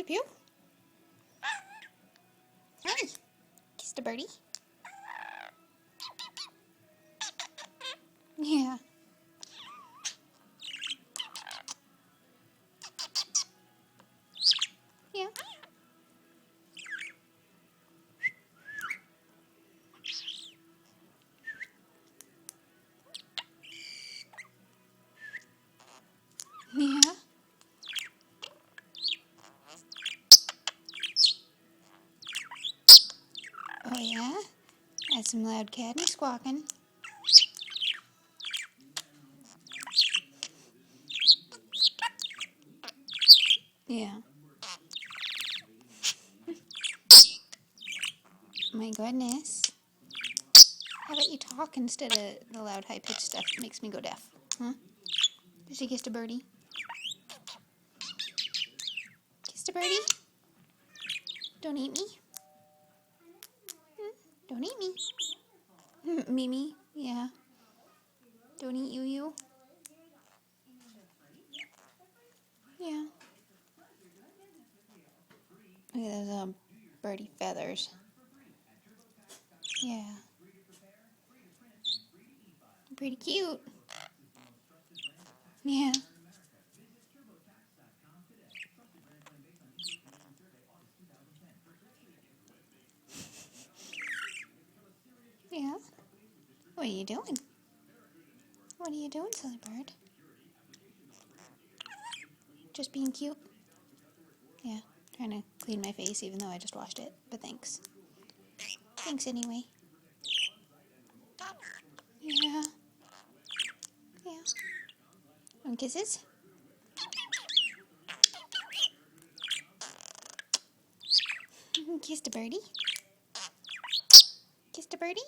Pew pew. Hi. Kissed a birdie. Yeah. Yeah. Yeah. Oh yeah? That's some loud catty squawking. Yeah. My goodness. How about you talk instead of the loud high-pitched stuff that makes me go deaf? Huh? Did she kiss a birdie? Kissed a birdie? Don't eat me. Don't eat me. Mimi, yeah. Don't eat you. Yeah. Look at those birdie feathers. Yeah. Pretty cute. Yeah. Yeah. What are you doing? What are you doing, silly bird? Just being cute? Yeah. Trying to clean my face even though I just washed it. But thanks. Thanks anyway. Yeah. Yeah. Want kisses? Kissed a birdie? Kissed a birdie?